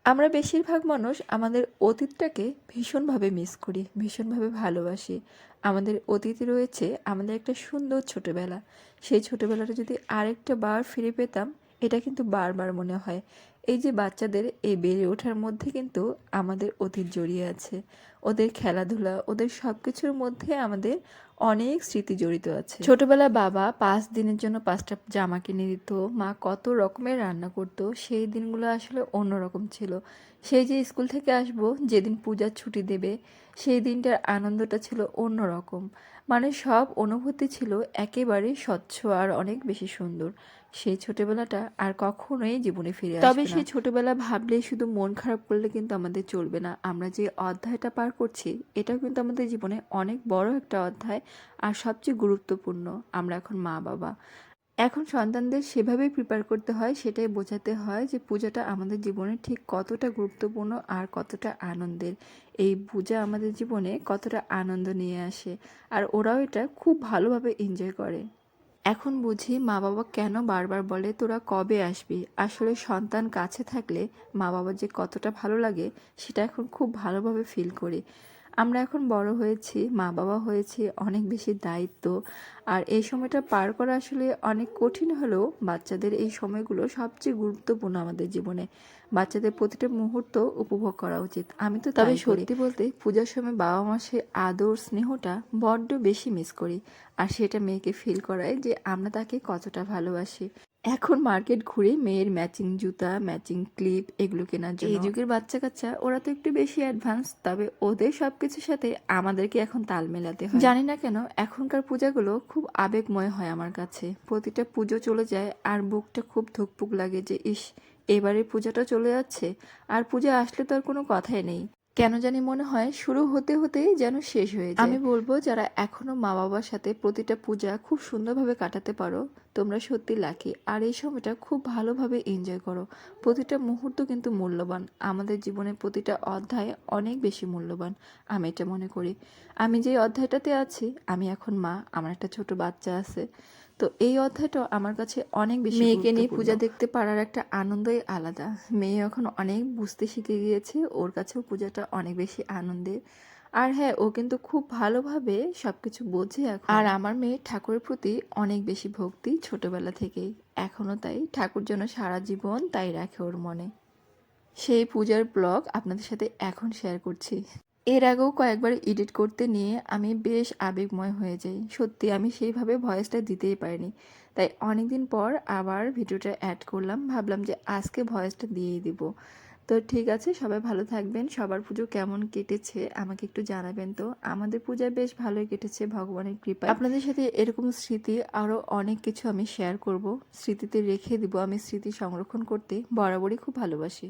আমরা বেশিরভাগ মানুষ আমাদের অতীতটাকে ভীষণভাবে মিস করি, ভীষণভাবে ভালোবাসি। আমাদের অতীতে রয়েছে আমাদের একটা সুন্দর ছোটবেলা। সেই ছোটবেলাটা যদি আরেকটা বার ফিরে পেতাম, এটা কিন্তু বারবার মনে হয়। এই যে বাচ্চাদের এই বেড়ে ওঠার মধ্যে কিন্তু আমাদের অতীত জড়িয়ে আছে। ওদের খেলাধুলা, ওদের সব কিছুর মধ্যে আমাদের অনেক স্মৃতি জড়িত আছে। ছোটবেলায় বাবা 5 দিনের জন্য 5টা জামা কিনে দিত, মা কত রকমের রান্না করতো, সেই দিনগুলো আসলে অন্যরকম ছিল। সেই যে স্কুল থেকে আসবো, যেদিন পূজার ছুটি দেবে, সেই দিনটার আনন্দটা ছিল অন্যরকম। মানে সব অনুভূতি ছিল একেবারে স্বচ্ছ আর অনেক বেশি সুন্দর। সেই ছোটবেলাটা আর কখনোই জীবনে ফিরে আসবে না। তবে সেই ছোটবেলা ভাবলেই শুধু মন খারাপ করলে কিন্তু আমাদের চলবে না। আমরা যে অধ্যায়টা পার করছি, এটাও কিন্তু আমাদের জীবনে অনেক বড় একটা অধ্যায় আর সবচেয়ে গুরুত্বপূর্ণ। আমরা এখন মা বাবা, এখন সন্তানদের সেভাবেই প্রিপেয়ার করতে হয়, সেটাই বোঝাতে হয় যে পূজাটা আমাদের জীবনে ঠিক কতটা গুরুত্বপূর্ণ আর কতটা আনন্দের। এই পূজা আমাদের জীবনে কতটা আনন্দ নিয়ে আসে, আর ওরাও এটা খুব ভালোভাবে এনজয় করে। এখন বুঝি মা বাবা কেন বারবার বলে তোরা কবে আসবি। আসলে সন্তান কাছে থাকলে মা বাবার যে কতটা ভালো লাগে সেটা এখন খুব ভালোভাবে ফিল করি। আমরা এখন বড় হয়েছি, মা বাবা হয়েছি, অনেক বেশি দায়িত্ব। আর এই সময়টা পার করা আসলে অনেক কঠিন হলেও বাচ্চাদের এই সময়গুলো সবচেয়ে গুরুত্বপূর্ণ আমাদের জীবনে। বাচ্চাদের প্রতিটা মুহূর্ত উপভোগ করা উচিত। আমি তো তবে সত্যি বলতে পূজার সময় বাবা মার সেই আদর স্নেহটা বড্ড বেশি মিস করি। আর সেটা মেয়েকে ফিল করায় যে আমরা তাকে কতটা ভালোবাসি। এখন মার্কেট ঘুরে মেয়ের ম্যাচিং জুতা, ম্যাচিং ক্লিপ এগুলো কেনার জন্য। এই যুগের বাচ্চা কাচ্চা ওরা তো একটু বেশি অ্যাডভান্স, তবে ওদের সবকিছুর সাথে আমাদেরকে এখন তাল মেলাতে হয়। জানি না কেন এখনকার পূজাগুলো খুব আবেগময় হয় আমার কাছে। প্রতিটা পুজো চলে যায় আর বুকটা খুব ধুকপুক লাগে যে ইস, এবারে পূজাটা চলে যাচ্ছে। আর পূজা আসলে তো আর কোনো কথাই নেই। কেন জানি মনে হয় শুরু হতে হতেই যেন শেষ হয়ে যায়। আমি বলবো যারা এখনো মা বাবার সাথে প্রতিটা পূজা খুব সুন্দরভাবে কাটাতে পারো, তোমরা সত্যি লাকি। আর এই সময়টা খুব ভালোভাবে এনজয় করো। প্রতিটা মুহূর্ত কিন্তু মূল্যবান। আমাদের জীবনের প্রতিটা অধ্যায় অনেক বেশি মূল্যবান, আমি এটা মনে করি। আমি যে অধ্যায়টাতে আছি, আমি এখন মা, আমার একটা ছোট বাচ্চা আছে। তো এই অধ্যায়টা আমার কাছে অনেক বেশি মেয়েকে নিয়ে পূজা দেখতে পারার একটা আনন্দই আলাদা। মেয়ে এখন অনেক বুঝতে শিখে গিয়েছে, ওর কাছেও পূজাটা অনেক বেশি আনন্দের। আর হ্যাঁ, ও কিন্তু খুব ভালোভাবে সবকিছু বোঝে এখন। আর আমার মেয়ে ঠাকুরের প্রতি অনেক বেশি ভক্তি ছোটবেলা থেকেই, এখনো তাই। ঠাকুর যেন সারা জীবন তাই রাখে ওর মনে। সেই পূজার ব্লগ আপনাদের সাথে এখন শেয়ার করছি। এর আগেও কয়েকবার এডিট করতে নিয়ে আমি বেশ আবেগময় হয়ে যাই। সত্যি আমি সেইভাবে ভয়েসটা দিতেই পারিনি, তাই অনেকদিন পর আবার ভিডিওটা অ্যাড করলাম। ভাবলাম যে আজকে ভয়েসটা দিয়েই দিব। তো ঠিক আছে, সবাই ভালো থাকবেন। সবার পুজো কেমন কেটেছে আমাকে একটু জানাবেন। তো আমাদের পূজা বেশ ভালোই কেটেছে ভগবানের কৃপায়। আপনাদের সাথে এরকম স্মৃতি আরও অনেক কিছু আমি শেয়ার করব, স্মৃতিতে রেখে দিব। আমি স্মৃতি সংরক্ষণ করতে বরাবরই খুব ভালোবাসি।